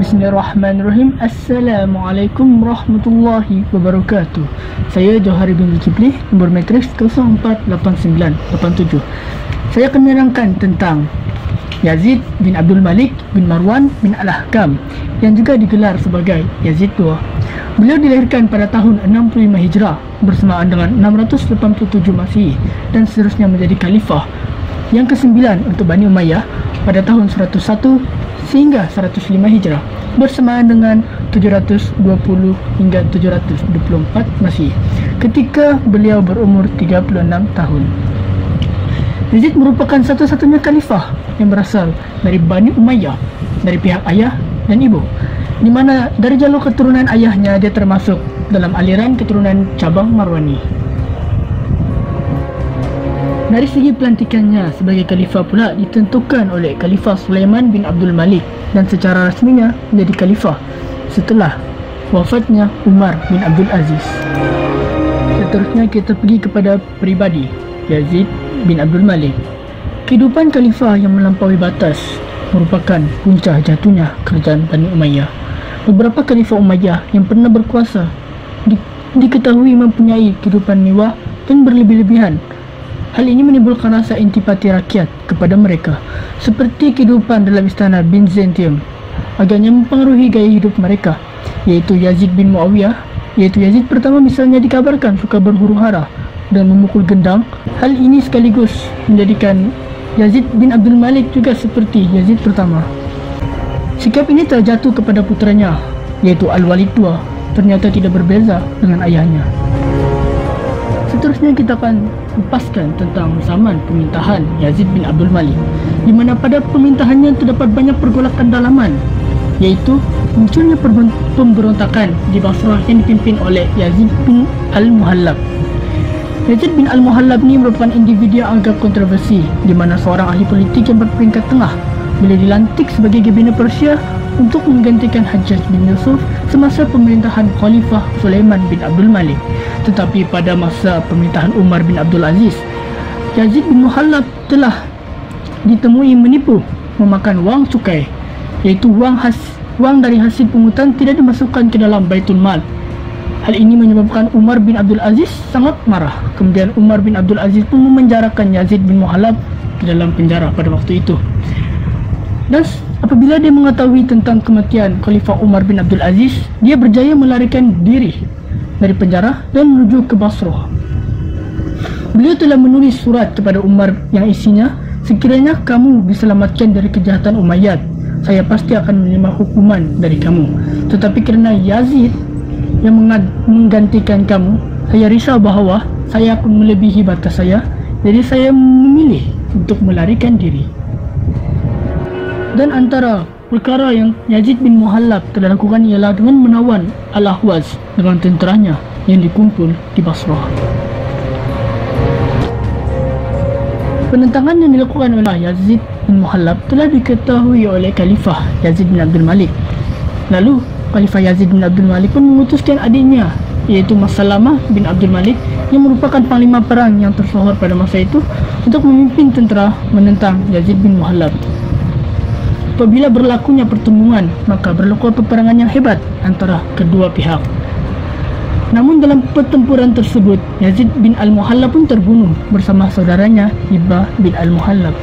Bismillahirrahmanirrahim. Assalamualaikum warahmatullahi wabarakatuh. Saya Johari bin Zulkifli, nombor matriks 048987. Saya akan menerangkan tentang Yazid bin Abdul Malik bin Marwan bin Al-Hakam yang juga digelar sebagai Yazid II. Beliau dilahirkan pada tahun 65 Hijrah bersamaan dengan 687 Masihi dan seterusnya menjadi khalifah yang ke-9 untuk Bani Umayyah pada tahun 101 sehingga 105 Hijrah bersamaan dengan 720 hingga 724 Masihi ketika beliau berumur 36 tahun. Yazid merupakan satu-satunya khalifah yang berasal dari Bani Umayyah dari pihak ayah dan ibu, di mana dari jalur keturunan ayahnya dia termasuk dalam aliran keturunan cabang Marwani. Dari segi pelantikannya sebagai khalifah pula ditentukan oleh Khalifah Sulaiman bin Abdul Malik dan secara rasminya menjadi khalifah setelah wafatnya Umar bin Abdul Aziz. Seterusnya kita pergi kepada pribadi Yazid bin Abdul Malik. Kehidupan khalifah yang melampaui batas merupakan punca jatuhnya kerajaan Bani Umayyah. Beberapa khalifah Umayyah yang pernah berkuasa diketahui mempunyai kehidupan mewah dan berlebih-lebihan. Hal ini menimbulkan rasa antipati rakyat kepada mereka, seperti kehidupan dalam istana Byzantium. Agaknya mempengaruhi gaya hidup mereka, yaitu Yazid bin Muawiyah, yaitu Yazid pertama misalnya dikabarkan suka berhuru-hara dan memukul gendang. Hal ini sekaligus menjadikan Yazid bin Abdul Malik juga seperti Yazid pertama. Sikap ini terjatuh kepada putranya, yaitu Al-Walid II, ternyata tidak berbeza dengan ayahnya. Seterusnya kita akan lepaskan tentang zaman pemerintahan Yazid bin Abdul Malik, di mana pada pemerintahannya terdapat banyak pergolakan dalaman, yaitu munculnya pemberontakan di Basrah yang dipimpin oleh Yazid bin Al-Muhallab. Yazid bin Al-Muhallab ini merupakan individu yang agak kontroversi, di mana seorang ahli politik yang berperingkat tengah. Beliau dilantik sebagai Gubernur Persia untuk menggantikan Hajjaj bin Yusuf semasa pemerintahan Khalifah Sulaiman bin Abdul Malik. Tetapi pada masa pemerintahan Umar bin Abdul Aziz, Yazid bin Muhallab telah ditemui menipu memakan wang cukai, iaitu wang dari hasil pungutan tidak dimasukkan ke dalam Baitul Mal. Hal ini menyebabkan Umar bin Abdul Aziz sangat marah. Kemudian Umar bin Abdul Aziz pun memenjarakan Yazid bin Muhallab ke dalam penjara pada waktu itu. Dan apabila dia mengetahui tentang kematian Khalifah Umar bin Abdul Aziz, dia berjaya melarikan diri dari penjara dan menuju ke Basrah. Beliau telah menulis surat kepada Umar yang isinya, sekiranya kamu diselamatkan dari kejahatan Umayyad, saya pasti akan menerima hukuman dari kamu. Tetapi kerana Yazid yang menggantikan kamu, saya risau bahawa saya akan melebihi batas saya, jadi saya memilih untuk melarikan diri. Dan antara perkara yang Yazid bin Muhallab telah lakukan ialah dengan menawan Al-Ahwaz dengan tenteranya yang dikumpul di Basrah. Penentangan yang dilakukan oleh Yazid bin Muhallab telah diketahui oleh Khalifah Yazid bin Abdul Malik. Lalu Khalifah Yazid bin Abdul Malik pun mengutuskan adiknya, iaitu Masalamah bin Abdul Malik, yang merupakan panglima perang yang tersohor pada masa itu, untuk memimpin tentera menentang Yazid bin Muhallab. Apabila berlakunya pertemuan, maka berlaku peperangan yang hebat antara kedua pihak. Namun dalam pertempuran tersebut, Yazid bin Al-Muhallab pun terbunuh bersama saudaranya Hibah bin Al-Muhallab.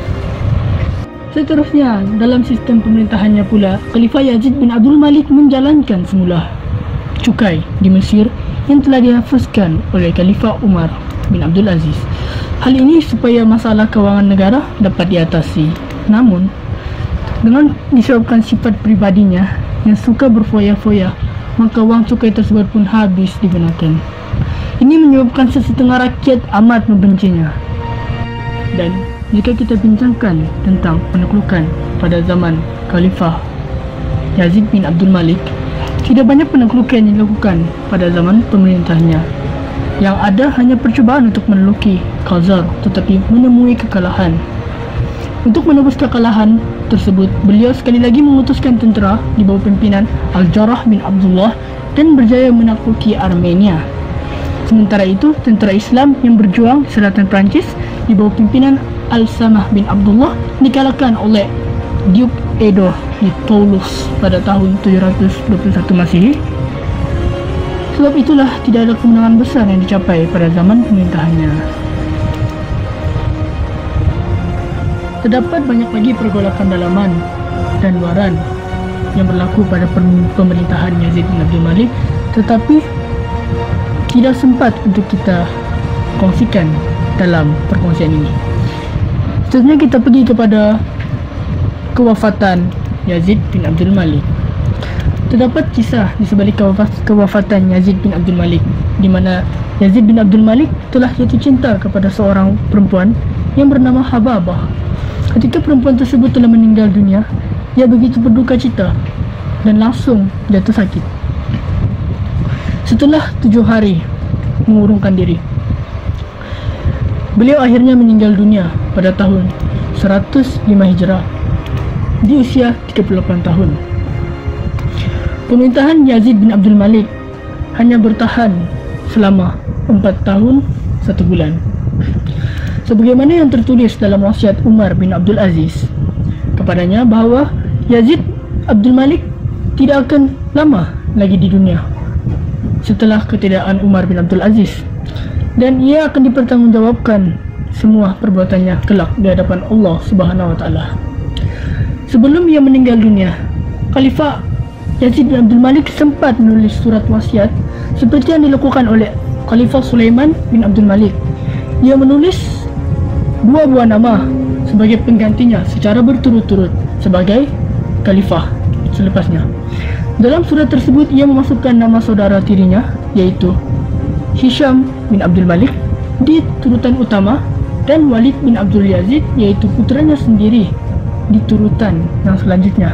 Seterusnya, dalam sistem pemerintahannya pula, Khalifah Yazid bin Abdul Malik menjalankan semula cukai di Mesir yang telah dihafazkan oleh Khalifah Umar bin Abdul Aziz. Hal ini supaya masalah kewangan negara dapat diatasi. Namun, dengan disebabkan sifat pribadinya yang suka berfoya-foya, maka wang cukai tersebut pun habis digunakan. Ini menyebabkan sesetengah rakyat amat membencinya. Dan jika kita bincangkan tentang penaklukan pada zaman Khalifah Yazid bin Abdul Malik, tidak banyak penaklukan yang dilakukan pada zaman pemerintahnya. Yang ada hanya percubaan untuk menakluki Khazar, tetapi menemui kekalahan. Untuk menebus kekalahan tersebut, beliau sekali lagi mengutuskan tentera di bawah pimpinan Al-Jarrah bin Abdullah dan berjaya menakluki Armenia. Sementara itu, tentera Islam yang berjuang di selatan Perancis di bawah pimpinan Al-Samah bin Abdullah dikalahkan oleh Duke Edo di Toulouse pada tahun 721 Masehi. Sebab itulah tidak ada kemenangan besar yang dicapai pada zaman pemerintahannya. Terdapat banyak lagi pergolakan dalaman dan luaran yang berlaku pada pemerintahan Yazid bin Abdul Malik, tetapi tidak sempat untuk kita kongsikan dalam perkongsian ini. Seterusnya kita pergi kepada kewafatan Yazid bin Abdul Malik. Terdapat kisah di sebalik kewafatan Yazid bin Abdul Malik, di mana Yazid bin Abdul Malik telah jatuh cinta kepada seorang perempuan yang bernama Hababah. Ketika perempuan tersebut telah meninggal dunia, ia begitu berduka cita dan langsung jatuh sakit. Setelah 7 hari mengurungkan diri, beliau akhirnya meninggal dunia pada tahun 105 Hijrah di usia 38 tahun. Pemerintahan Yazid bin Abdul Malik hanya bertahan selama 4 tahun 1 bulan. Sebagaimana yang tertulis dalam wasiat Umar bin Abdul Aziz kepadanya bahawa Yazid Abdul Malik tidak akan lama lagi di dunia setelah ketiadaan Umar bin Abdul Aziz, dan ia akan dipertanggungjawabkan semua perbuatannya kelak di hadapan Allah Subhanahu wa taala. Sebelum ia meninggal dunia, Khalifah Yazid bin Abdul Malik sempat menulis surat wasiat seperti yang dilakukan oleh Khalifah Sulaiman bin Abdul Malik. Ia menulis 2 buah nama sebagai penggantinya secara berturut-turut sebagai khalifah selepasnya. Dalam surat tersebut ia memasukkan nama saudara tirinya, yaitu Hisham bin Abdul Malik di turutan utama, dan Walid bin Abdul Yazid, yaitu putranya sendiri, di turutan yang selanjutnya.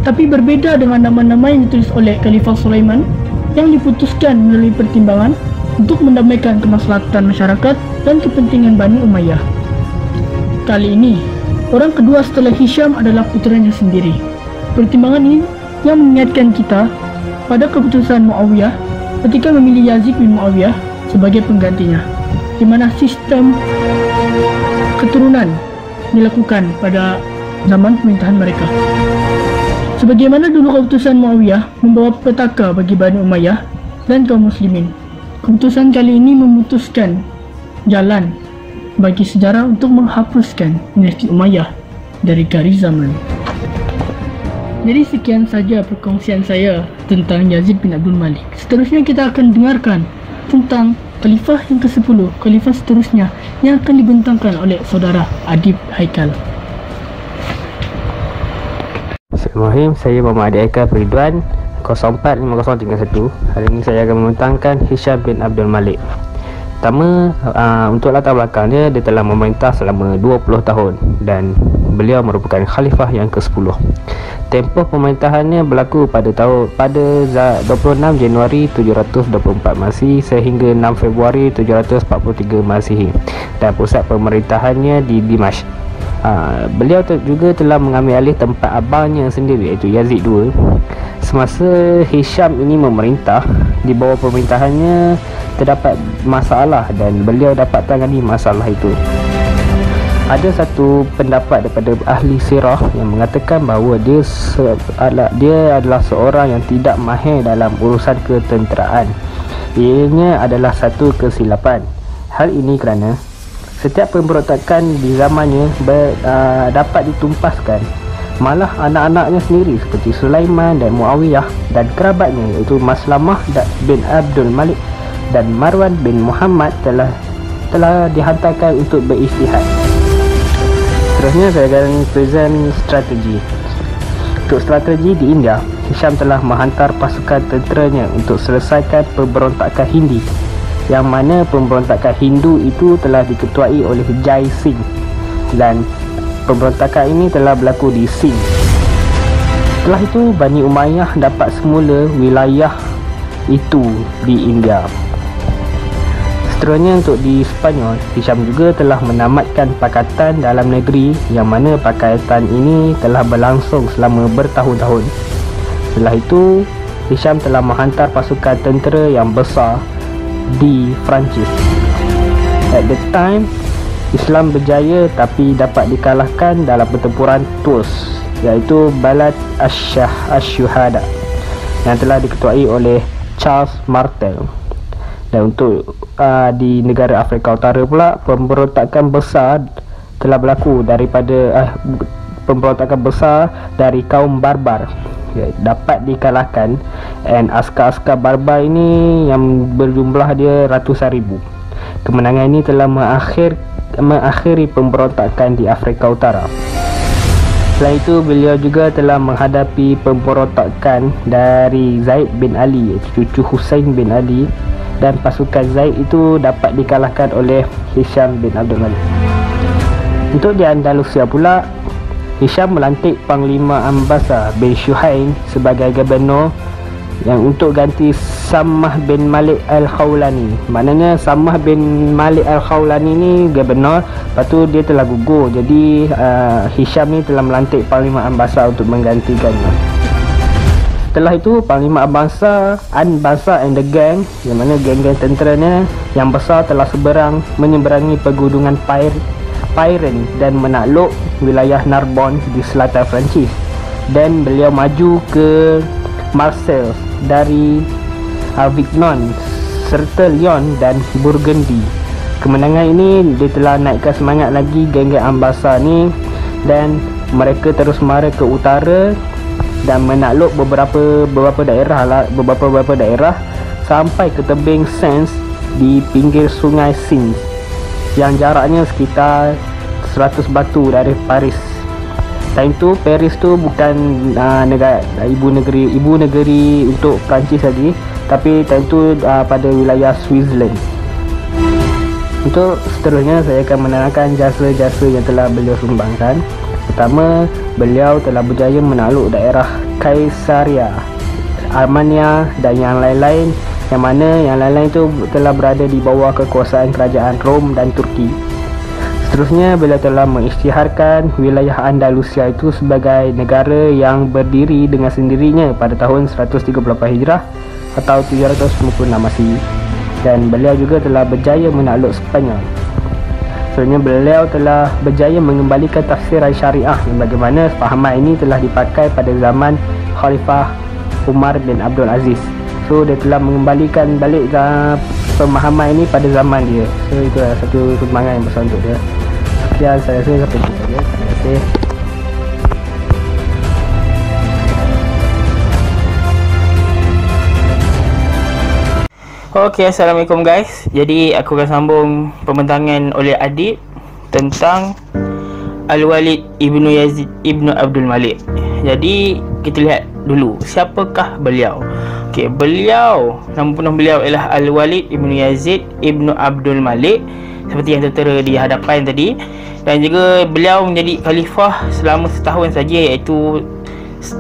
Tapi berbeda dengan nama-nama yang ditulis oleh Khalifah Sulaiman yang diputuskan melalui pertimbangan untuk mendamaikan kemaslahatan masyarakat dan kepentingan Bani Umayyah. Kali ini, orang kedua setelah Hisham adalah putranya sendiri. Pertimbangan ini yang mengingatkan kita pada keputusan Muawiyah ketika memilih Yazid bin Muawiyah sebagai penggantinya, di mana sistem keturunan dilakukan pada zaman pemerintahan mereka. Sebagaimana dulu keputusan Muawiyah membawa petaka bagi Bani Umayyah dan kaum muslimin, keputusan kali ini memutuskan jalan bagi sejarah untuk menghapuskan dinasti Umayyah dari garis zaman. Jadi sekian saja perkongsian saya tentang Yazid bin Abdul Malik. Seterusnya kita akan dengarkan tentang khalifah yang ke-10, khalifah seterusnya yang akan dibentangkan oleh saudara Adib Haikal. Bismillahirrahmanirrahim. Saya Muhammad Adi Haikal Ridwan 045031. Hari ini saya akan membentangkan Hisham bin Abdul Malik. Pertama, untuk latar belakangnya, dia telah memerintah selama 20 tahun dan beliau merupakan khalifah yang ke-10. Tempoh pemerintahannya berlaku pada 26 Januari 724 Masehi sehingga 6 Februari 743 Masehi, dan pusat pemerintahannya di Dimashq. Beliau juga telah mengambil alih tempat abangnya sendiri, iaitu Yazid II. Semasa Hisham ini memerintah, di bawah pemerintahannya terdapat masalah dan beliau dapat tangani masalah itu. Ada satu pendapat daripada ahli sirah yang mengatakan bahawa dia adalah seorang yang tidak mahir dalam urusan ketenteraan. Ianya adalah satu kesilapan. Hal ini kerana setiap pemberontakan di zamannya dapat ditumpaskan. Malah anak-anaknya sendiri seperti Sulaiman dan Muawiyah dan kerabatnya iaitu Maslamah bin Abdul Malik dan Marwan bin Muhammad telah dihantarkan untuk beristihad. Seterusnya saya akan present strategi. Untuk strategi di India, Hisham telah menghantar pasukan tenteranya untuk selesaikan pemberontakan Hindi, yang mana pemberontakan Hindu itu telah diketuai oleh Jai Singh, dan pemberontakan ini telah berlaku di Sindh. Setelah itu Bani Umayyah dapat semula wilayah itu di India. Seterusnya untuk di Sepanyol, Hisham juga telah menamatkan Pakatan Dalam Negeri, yang mana pakatan ini telah berlangsung selama bertahun-tahun. Setelah itu Hisham telah menghantar pasukan tentera yang besar di Perancis. At the time, Islam berjaya tapi dapat dikalahkan dalam pertempuran Tours, iaitu Balad Ash-Shuhada, yang telah diketuai oleh Charles Martel. Dan untuk di negara Afrika Utara pula, pemberontakan besar telah berlaku pemberontakan besar dari kaum Barbar dapat dikalahkan, dan askar-askar Barbar ini yang berjumlah dia ratusan ribu. Kemenangan ini telah mengakhiri pemberontakan di Afrika Utara. Selain itu, beliau juga telah menghadapi pemberontakan dari Zaid bin Ali, cucu Hussein bin Ali, dan pasukan Zaid itu dapat dikalahkan oleh Hisham bin Abdul Malik. Untuk di Andalusia pula, Hisham melantik Panglima Ambasa bin Shuhain sebagai gubernur yang untuk ganti Sammah bin Malik Al-Khawlani. Maknanya Sammah bin Malik Al-Khawlani ni gubernur, lepas tu dia telah gugur. Jadi Hisham ni telah melantik Panglima Ambasa untuk menggantikannya. Setelah itu, Panglima Ambasa and the gang, yang mana geng-geng tenteranya yang besar telah menyeberangi pegunungan Pyrenees dan menakluk wilayah Narbonne di selatan Perancis, dan beliau maju ke Marseille dari Avignon serta Lyon dan Burgundy. Kemenangan ini dia telah naikkan semangat lagi geng-geng Ambasa ni, dan mereka terus mara ke utara dan menakluk beberapa daerah sampai ke tebing Sens di pinggir sungai Sins, yang jaraknya sekitar 100 batu dari Paris. Time tu Paris tu bukan ibu negeri untuk Perancis lagi, tapi time tu pada wilayah Switzerland. Untuk seterusnya saya akan menerangkan jasa-jasa yang telah beliau sumbangkan. Pertama, beliau telah berjaya menakluk daerah Kaisaria, Armenia dan yang lain-lain, yang mana yang lain-lain itu telah berada di bawah kekuasaan kerajaan Rom dan Turki. Seterusnya, beliau telah mengisytiharkan wilayah Andalusia itu sebagai negara yang berdiri dengan sendirinya pada tahun 138 Hijrah atau 756 Masihi, dan beliau juga telah berjaya menakluk Sepanyol. Sebenarnya beliau telah berjaya mengembalikan tafsiran syariah, yang bagaimana fahaman ini telah dipakai pada zaman Khalifah Umar bin Abdul Aziz. So dia telah mengembalikan balik pemahaman ini pada zaman dia. So itu adalah satu sumbangan yang besar untuk dia. Sekian, saya rasa sampai jumpa lagi. Terima kasih. Okey, Assalamualaikum guys. Jadi aku akan sambung pembentangan oleh Adib tentang Al-Walid Ibnu Yazid Ibnu Abdul Malik. Jadi kita lihat dulu siapakah beliau. Okey, nama penuh beliau ialah Al-Walid Ibnu Yazid Ibnu Abdul Malik, seperti yang tertera di hadapan tadi. Dan juga beliau menjadi khalifah selama setahun saja, iaitu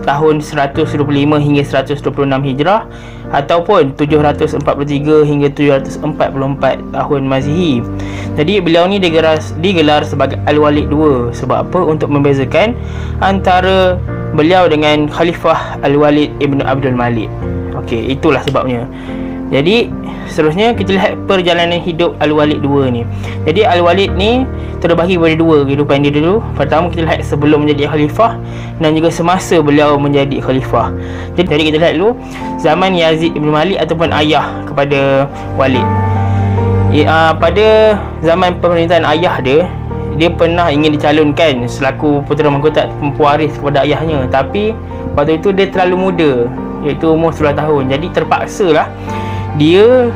tahun 125 hingga 126 Hijrah ataupun 743 hingga 744 tahun Masehi. Jadi beliau ni digelar sebagai Al-Walid II. Sebab apa? Untuk membezakan antara beliau dengan Khalifah Al-Walid Ibn Abdul Malik. Okey, itulah sebabnya. Jadi seterusnya kita lihat perjalanan hidup Al-Walid II ni. Jadi Al-Walid ni terbahagi kepada dua kehidupan dia dulu. Pertama kita lihat sebelum menjadi khalifah dan juga semasa beliau menjadi khalifah. Jadi kita lihat dulu zaman Yazid bin Malik ataupun ayah kepada Walid. Pada zaman pemerintahan ayah dia pernah ingin dicalonkan selaku putera mahkota pewaris kepada ayahnya, tapi waktu itu dia terlalu muda, iaitu umur 10 tahun. Jadi terpaksalah dia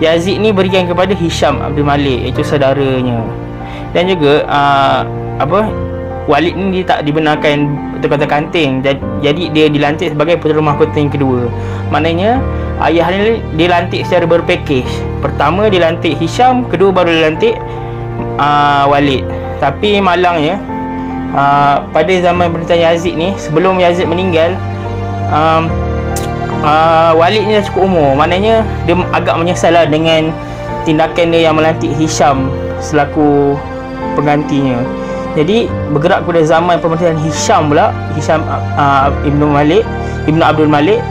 Yazid ni berikan kepada Hisham Abdul Malik, iaitu saudaranya. Dan juga Walid ni dia tak dibenarkan kata kanting, jadi dia dilantik sebagai putera mahkota yang kedua. Maknanya ayah ni dilantik secara berpakej. Pertama dilantik Hisham, kedua baru dilantik Walid. Tapi malangnya pada zaman pemerintahan Yazid ni, sebelum Yazid meninggal, Walid ni dah cukup umur. Maknanya dia agak menyesal lah dengan tindakan dia yang melantik Hisham selaku penggantinya. Jadi bergerak kepada zaman pemerintahan Hisham pula, Hisham Ibnu Abdul Malik.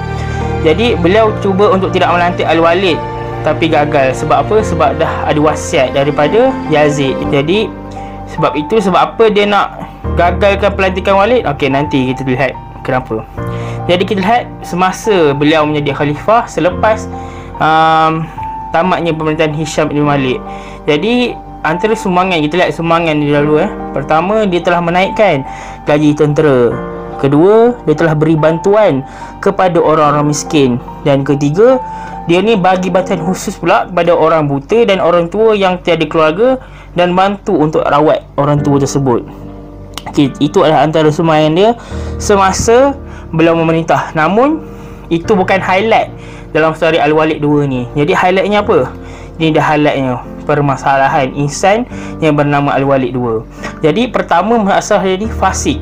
Jadi beliau cuba untuk tidak melantik Al-Walid, tapi gagal. Sebab apa? Sebab dah ada wasiat daripada Yazid. Jadi sebab apa dia nak gagalkan pelantikan Walid? Okey, nanti kita lihat kenapa. Jadi kita lihat semasa beliau menjadi khalifah selepas tamatnya pemerintahan Hisham bin Malik. Jadi antara sumbangan, kita lihat sumbangan dia dulu. Pertama, dia telah menaikkan gaji tentera. Kedua, dia telah beri bantuan kepada orang-orang miskin. Dan ketiga, dia ni bagi bantuan khusus pula kepada orang buta dan orang tua yang tiada keluarga, dan bantu untuk rawat orang tua tersebut. Okay, itu adalah antara sumbangan dia semasa beliau memerintah. Namun itu bukan highlight dalam story Al-Walid II ni. Jadi highlightnya apa? Ini dah highlightnya permasalahan insan yang bernama Al-Walid II. Jadi pertama, masalah jadi fasik.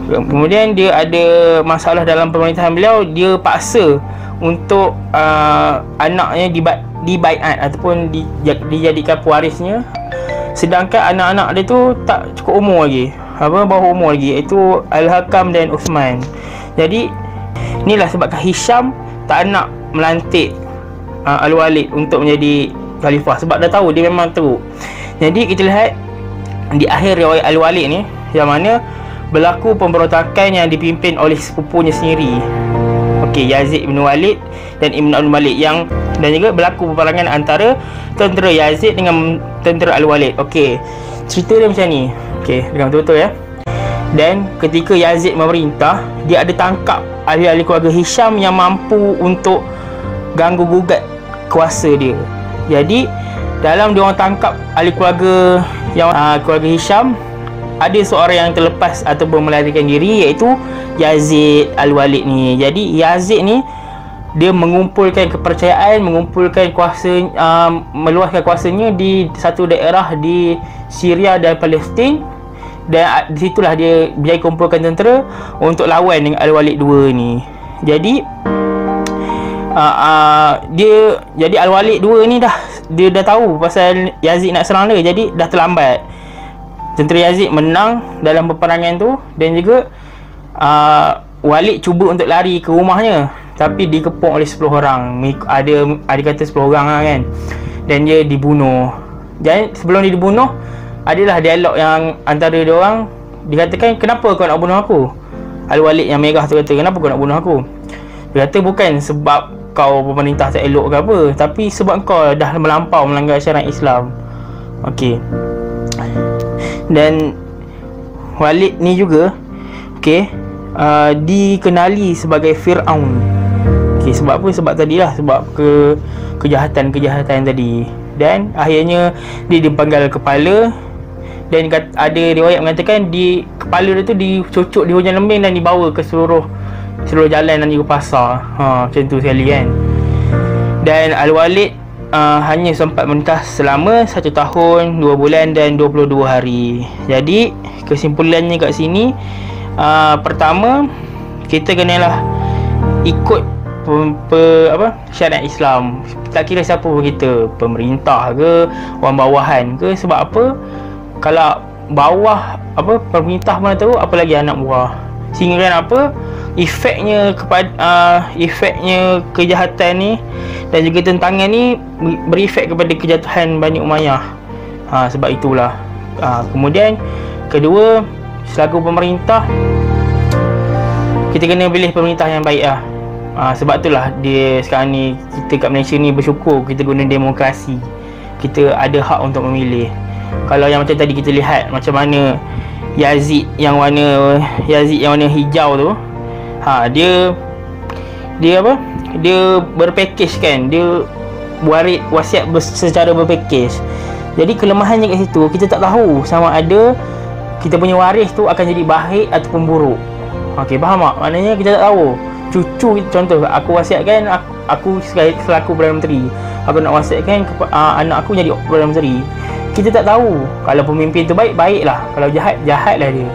Kemudian dia ada masalah dalam pemerintahan beliau. Dia paksa untuk anaknya dibaiat ataupun dijadikan pewarisnya, sedangkan anak-anak dia tu tak cukup umur lagi, bawah umur lagi, iaitu Al-Hakam dan Uthman. Jadi inilah sebabkan Hisham tak nak melantik Al-Walid untuk menjadi khalifah, sebab dah tahu dia memang teruk. Jadi kita lihat di akhir riwayat Al-Walid ni, yang mana berlaku pemberontakan yang dipimpin oleh sepupunya sendiri, Yazid bin Walid dan Ibn Abdul Malik, dan juga berlaku peperangan antara tentera Yazid dengan tentera Al-Walid. Cerita dia macam ni. Dengar betul-betul ya. Dan ketika Yazid memerintah, dia ada tangkap ahli-ahli keluarga Hisham yang mampu untuk ganggu gugat kuasa dia. Jadi dalam dia orang tangkap ahli keluarga yang keluarga Hisham, ada seorang yang terlepas ataupun melarikan diri, iaitu Yazid Al-Walid ni. Jadi Yazid ni dia mengumpulkan kepercayaan, mengumpulkan kuasa, meluaskan kuasanya di satu daerah di Syria dan Palestin, dan di situlah dia kumpulkan tentera untuk lawan dengan Al-Walid II ni. Jadi jadi Al-Walid II ni dia dah tahu pasal Yazid nak serang dia, jadi dah terlambat. Tentera Yazid menang dalam peperangan tu, dan juga Walid cuba untuk lari ke rumahnya, tapi dikepung oleh 10 orang. Ada kata 10 orang lah kan. Dan dia dibunuh. Dan sebelum dia dibunuh, adalah dialog yang antara dia orang. Dikatakan, kenapa kau nak bunuh aku? Al-Walid yang merah tu kata, kenapa kau nak bunuh aku? Dia kata, bukan sebab kau pemerintah tak elok ke apa, tapi sebab kau dah melampau melanggar syariat Islam. Dan Walid ni juga dikenali sebagai Fir'aun. Sebab apa? Sebab tadilah, sebab kejahatan-kejahatan tadi. Dan akhirnya dia dipenggal kepala, dan ada riwayat mengatakan kepala dia tu dicocok di hujan lembing dan dibawa ke seluruh jalan dan juga pasar. Macam tu sekali kan. Dan Al-Walid hanya sempat mentas selama 1 tahun 2 bulan dan 22 hari. Jadi kesimpulannya kat sini, pertama, kita kenalah ikut syariat Islam. Tak kira siapa pun kita, pemerintah ke, orang bawahan ke. Sebab apa? Kalau bawah pemerintah mana tahu, apa lagi anak buah. Sehingga apa? efeknya kejahatan ni dan juga tentangan ni berefek kepada kejatuhan Bani Umayyah. Sebab itulah. Kemudian kedua, selaku pemerintah, kita kena pilih pemerintah yang baik lah. Sebab itulah dia sekarang ni, kita kat Malaysia ni bersyukur kita guna demokrasi. Kita ada hak untuk memilih. Kalau yang macam tadi kita lihat macam mana Yazid yang warna hijau tu, dia berpakej kan, dia waris wasiat secara berpakej. Jadi kelemahannya kat situ, kita tak tahu sama ada kita punya waris tu akan jadi baik ataupun buruk. Okey, faham tak? Maknanya kita tak tahu. Cucu, contoh aku wasiatkan aku selaku Perdana Menteri, aku nak wasiatkan anak aku jadi Perdana Menteri. Kita tak tahu. Kalau pemimpin tu baik, baiklah. Kalau jahat, jahatlah dia.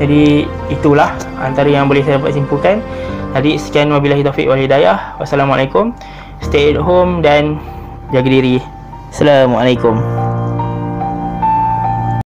Jadi itulah antara yang boleh saya dapat simpulkan. Jadi sekian, wabillahi taufiq wal hidayah. Wassalamualaikum. Stay at home dan jaga diri. Assalamualaikum.